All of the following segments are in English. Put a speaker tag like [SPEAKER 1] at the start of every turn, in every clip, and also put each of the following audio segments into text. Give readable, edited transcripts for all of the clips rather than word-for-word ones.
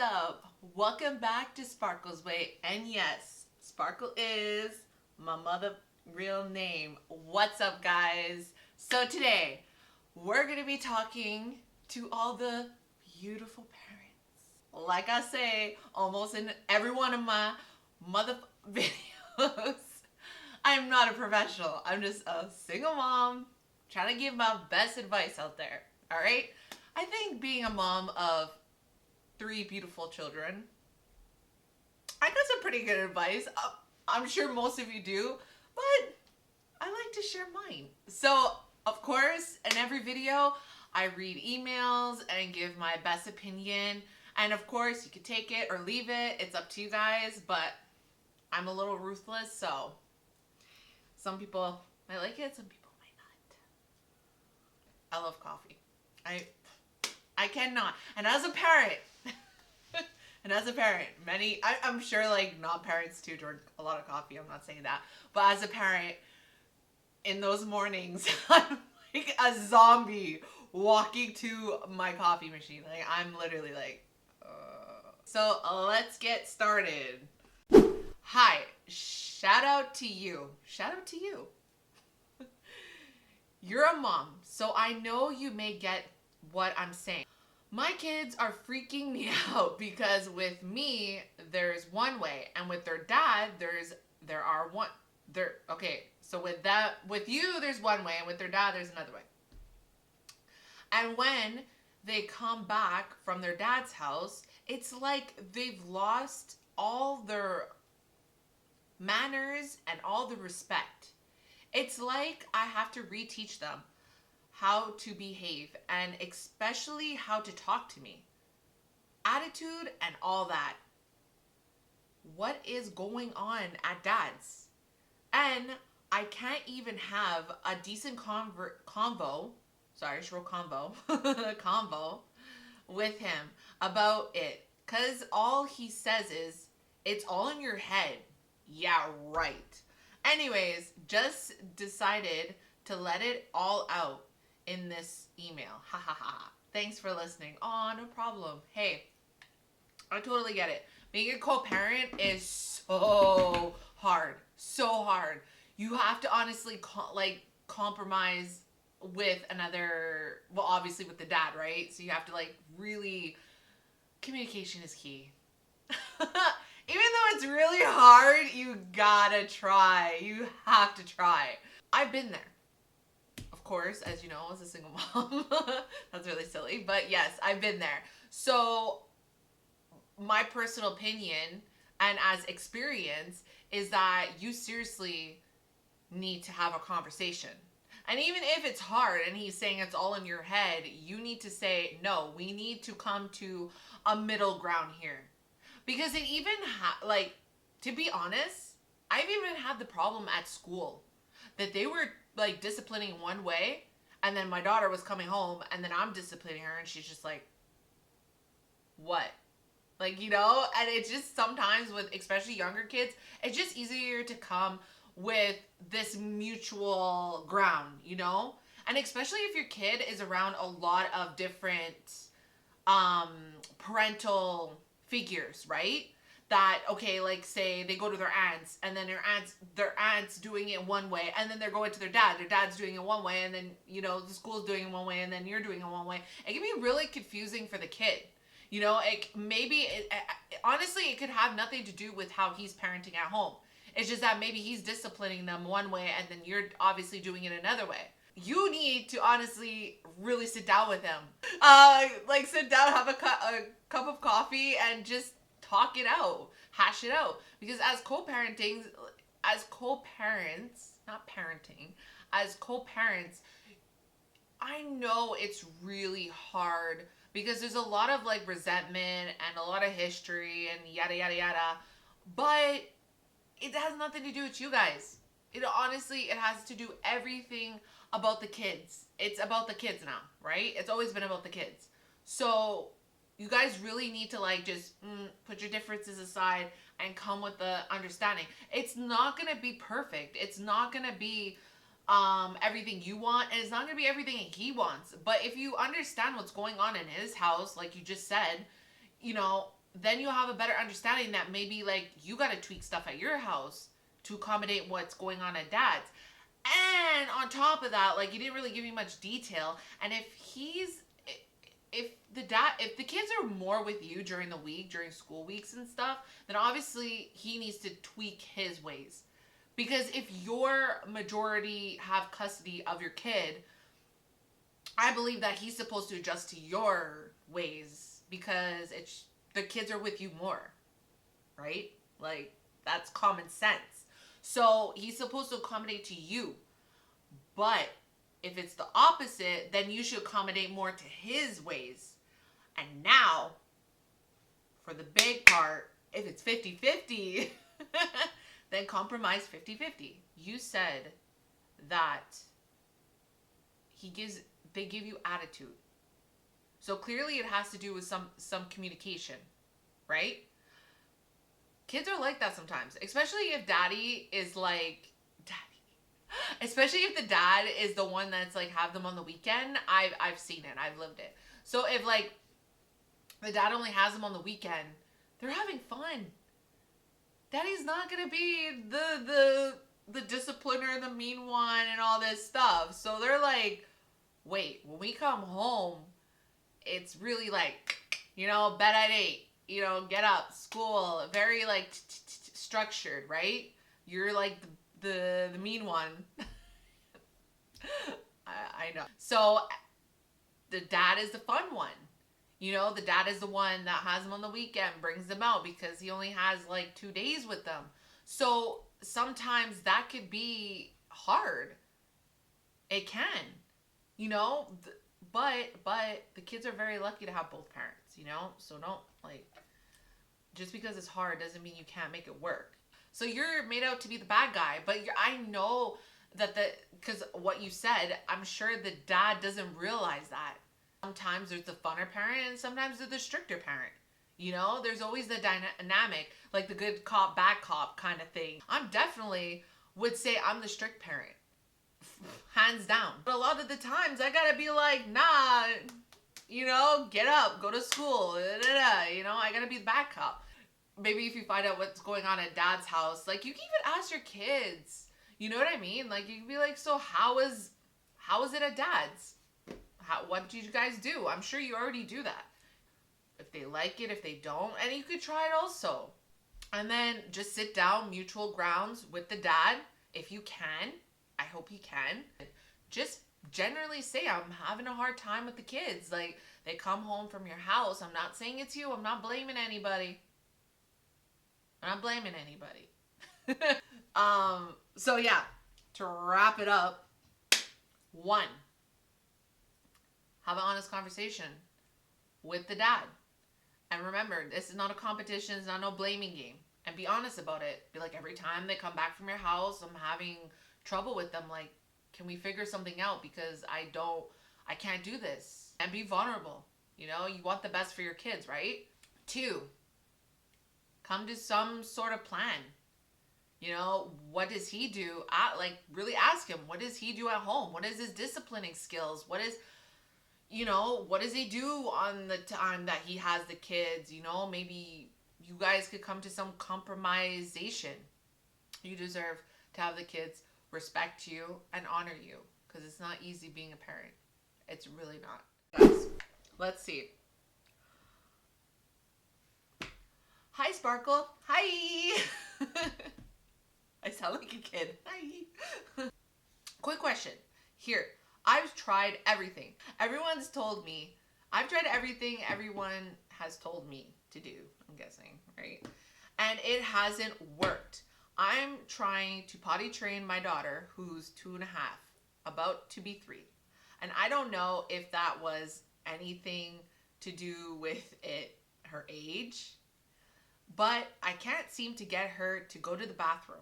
[SPEAKER 1] up? Welcome back to Sparkle's Way. And yes, Sparkle is my mother real name. What's up, guys? So today, we're going to be talking to all the beautiful parents. Like I say, almost in every one of my mother videos, I'm not a professional. I'm just a single mom trying to give my best advice out there. All right? I think being a mom of 3 beautiful children, I got some pretty good advice. I'm sure most of you do, but I like to share mine. So, of course, in every video, I read emails and give my best opinion. And of course, you can take it or leave it. It's up to you guys, but I'm a little ruthless, so some people might like it, some people might not. I love coffee. I cannot. And as a parent, I'm sure like not parents too drink a lot of coffee. I'm not saying that. But as a parent, in those mornings, I'm like a zombie walking to my coffee machine. Like I'm literally like, So let's get started. Hi, shout out to you. Shout out to you. You're a mom, so I know you may get what I'm saying. My kids are freaking me out because with me, there's one way, and with their dad, so with you, there's one way, and with their dad, there's another way. And when they come back from their dad's house, it's like they've lost all their manners and all the respect. It's like I have to reteach them how to behave and especially how to talk to me. Attitude and all that. What is going on at dad's? And I can't even have a decent convo with him about it. Because all he says is, it's all in your head. Yeah, right. Anyways, just decided to let it all out in this email. Ha ha ha. Thanks for listening. Oh, no problem. Hey, I totally get it. Being a co-parent is so hard. So hard. You have to honestly compromise with another, well, obviously with the dad, right? So you have to really, communication is key. Even though it's really hard, you gotta try. You have to try. I've been there. Of course, as you know, as a single mom. That's really silly. But yes, I've been there. So my personal opinion and as experience is that you seriously need to have a conversation. And even if it's hard and he's saying it's all in your head, you need to say, no, we need to come to a middle ground here. Because it even, to be honest, I've even had the problem at school that they were disciplining one way, and then my daughter was coming home, and then I'm disciplining her, and she's just like, what? And it's just sometimes with especially younger kids, it's just easier to come with this mutual ground, And especially if your kid is around a lot of different parental figures, right? That, okay, say they go to their aunts, and then their aunt's doing it one way, and then they're going to their dad's doing it one way, and then, the school's doing it one way, and then you're doing it one way. It can be really confusing for the kid. Honestly, it could have nothing to do with how he's parenting at home. It's just that maybe he's disciplining them one way, and then you're obviously doing it another way. You need to honestly really sit down with him. Sit down, have a cup of coffee, and just talk it out, hash it out. Because as co-parents, I know it's really hard because there's a lot of resentment and a lot of history and yada yada yada. But it has nothing to do with you guys. It has to do everything about the kids. It's about the kids now, right? It's always been about the kids. So you guys really need to just put your differences aside and come with the understanding. It's not going to be perfect. It's not going to be everything you want, and it's not going to be everything he wants. But if you understand what's going on in his house, like you just said, then you have a better understanding that maybe like you got to tweak stuff at your house to accommodate what's going on at dad's. And on top of that, like, you didn't really give me much detail. And if the kids are more with you during the week, during school weeks and stuff, then obviously he needs to tweak his ways. Because if your majority have custody of your kid, I believe that he's supposed to adjust to your ways because the kids are with you more, right? Like, that's common sense. So he's supposed to accommodate to you. But if it's the opposite, then you should accommodate more to his ways. And now, for the big part, if it's 50-50, then compromise 50-50. You said that they give you attitude. So clearly it has to do with some communication, right? Kids are like that sometimes, especially if daddy is like, especially if the dad is the one that's like have them on the weekend. I've seen it. I've lived it. So if like the dad only has them on the weekend, they're having fun. Daddy's not gonna be the discipliner, the mean one, and all this stuff. So they're like, wait, when we come home, it's really like, bed at 8, get up, school, very like structured, right? You're like the mean one. I know. So the dad is the fun one. The dad is the one that has them on the weekend, brings them out because he only has like 2 days with them. So sometimes that could be hard. It can, but the kids are very lucky to have both parents, So don't like, just because it's hard doesn't mean you can't make it work. So you're made out to be the bad guy, but I know that because what you said, I'm sure the dad doesn't realize that. Sometimes there's the funner parent and sometimes there's the stricter parent. There's always the dynamic, like the good cop, bad cop kind of thing. I'm definitely would say I'm the strict parent. Hands down. But a lot of the times I gotta be like, nah, get up, go to school, I gotta be the bad cop. Maybe if you find out what's going on at dad's house, like you can even ask your kids. You know what I mean? Like you can be like, so how is it at dad's? What did you guys do? I'm sure you already do that. If they like it, if they don't, and you could try it also. And then just sit down, mutual grounds with the dad, if you can. I hope he can. Just generally say, I'm having a hard time with the kids. Like, they come home from your house. I'm not saying it's you. I'm not blaming anybody. So yeah, to wrap it up, 1, have an honest conversation with the dad. And remember, this is not a competition. It's not no blaming game. And be honest about it. Be like, every time they come back from your house, I'm having trouble with them. Like, can we figure something out? Because I can't do this. And be vulnerable. You want the best for your kids, right? 2, come to some sort of plan. What does he do? Really ask him, what does he do at home? What is his disciplining skills? What does he do on the time that he has the kids? Maybe you guys could come to some compromisation. You deserve to have the kids respect you and honor you, because it's not easy being a parent. It's really not. Guys, let's see. Hi, Sparkle. Hi. I sound like a kid. Hi. Quick question. Here, I've tried everything. Everyone's told me. I've tried everything everyone has told me to do, I'm guessing, right? And it hasn't worked. I'm trying to potty train my daughter, who's 2.5, about to be 3. And I don't know if that was anything to do with her age, but I can't seem to get her to go to the bathroom.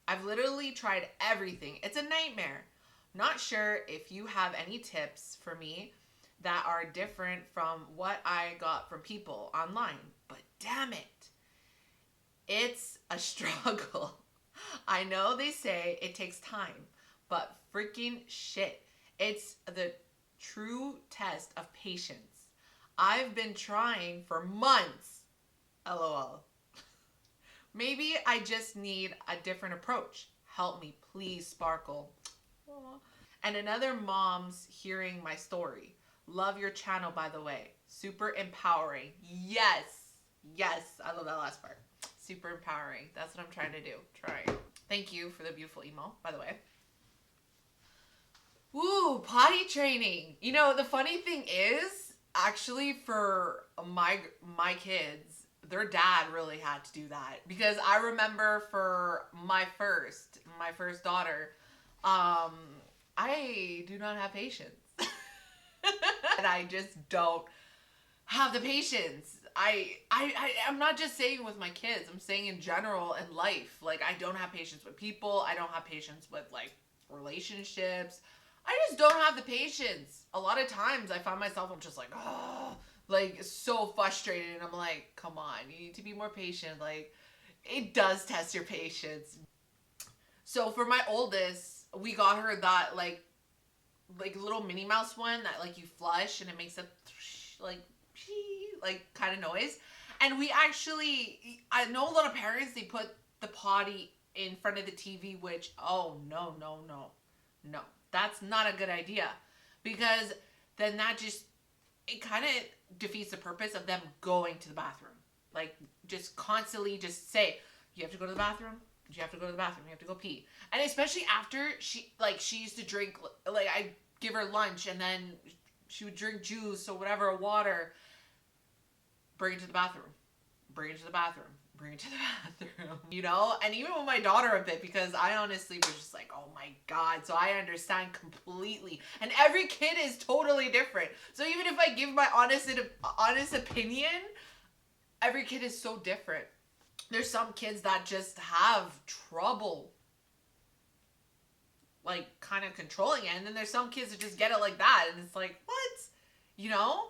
[SPEAKER 1] I've literally tried everything. It's a nightmare. Not sure if you have any tips for me that are different from what I got from people online, but damn it, it's a struggle. I know they say it takes time, but freaking shit, it's the true test of patience. I've been trying for months LOL. Maybe I just need a different approach. Help me, please, Sparkle. Aww. And another mom's hearing my story. Love your channel, by the way. Super empowering. Yes. Yes. I love that last part. Super empowering. That's what I'm trying to do. Trying. Thank you for the beautiful email, by the way. Woo, potty training. You know, the funny thing is, actually, for my kids, their dad really had to do that. Because I remember for my first daughter, I do not have patience. And I just don't have the patience. I'm not just saying with my kids. I'm saying in general in life. Like, I don't have patience with people. I don't have patience with, like, relationships. I just don't have the patience. A lot of times I find myself, I'm just like, oh, like, so frustrated. And I'm like, come on, you need to be more patient. Like, it does test your patience. So for my oldest, we got her that, like little Minnie Mouse one that, like, you flush and it makes a, like kind of noise. And we actually, I know a lot of parents, they put the potty in front of the TV, which, oh, no. That's not a good idea, because then that just, it kind of defeats the purpose of them going to the bathroom. Like, just constantly just say, you have to go to the bathroom, you have to go to the bathroom, you have to go pee. And especially after she used to drink, like, I give her lunch and then she would drink juice or whatever, water. Bring it to the bathroom. Bring it to the bathroom. Bring it to the bathroom. You know? And even with my daughter a bit, because I honestly was just like, oh my God. So I understand completely. And every kid is totally different. So even if I give my honest opinion, every kid is so different. There's some kids that just have trouble, like, kind of controlling it. And then there's some kids that just get it like that. And it's like, what? You know?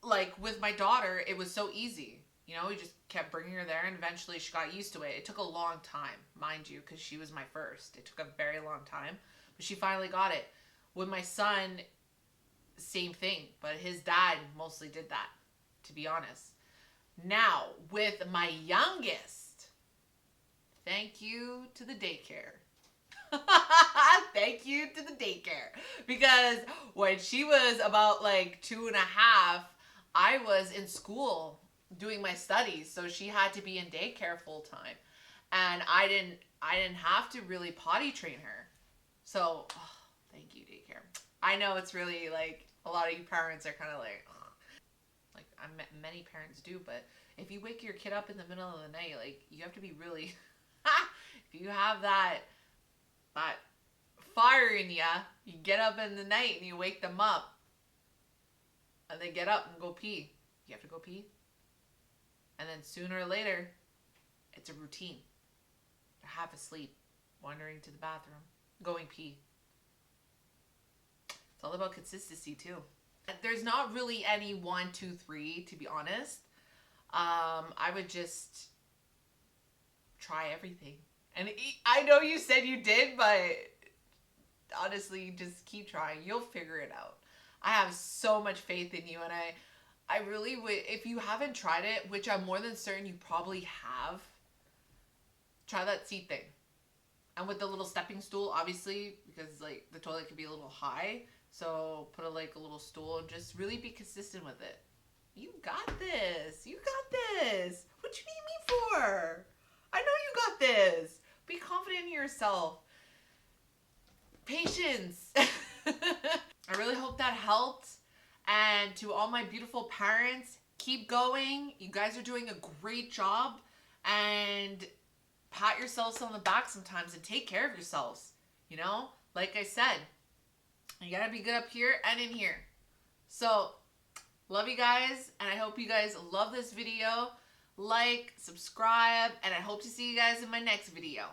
[SPEAKER 1] Like, with my daughter, it was so easy. You know, we just kept bringing her there, and eventually she got used to it. It took a long time, mind you, because she was my first. It took a very long time, but she finally got it. With my son, same thing, but his dad mostly did that, to be honest. Now, with my youngest, thank you to the daycare. Thank you to the daycare. Because when she was about, like, 2.5, I was in school doing my studies, so she had to be in daycare full time, and I didn't have to really potty train her. So, oh, thank you, daycare. I know it's really, like, a lot of you parents are kind of like, ugh. Like, many parents do, but if you wake your kid up in the middle of the night, like, you have to be really, if you have that fire in you get up in the night and you wake them up, and they get up and go pee. You have to go pee. And then sooner or later, it's a routine. They're half asleep, wandering to the bathroom, going pee. It's all about consistency too. There's not really any 1, 2, 3, to be honest. I would just try everything. And I know you said you did, but honestly, just keep trying. You'll figure it out. I have so much faith in you, and I really would, if you haven't tried it, which I'm more than certain you probably have, try that seat thing. And with the little stepping stool, obviously, because, like, the toilet can be a little high, so put a little stool and just really be consistent with it. You got this. You got this. What you need me for? I know you got this. Be confident in yourself. Patience. I really hope that helped. And to all my beautiful parents, keep going. You guys are doing a great job. And pat yourselves on the back sometimes and take care of yourselves. You know, like I said, you gotta be good up here and in here. So, love you guys. And I hope you guys love this video. Like, subscribe, and I hope to see you guys in my next video.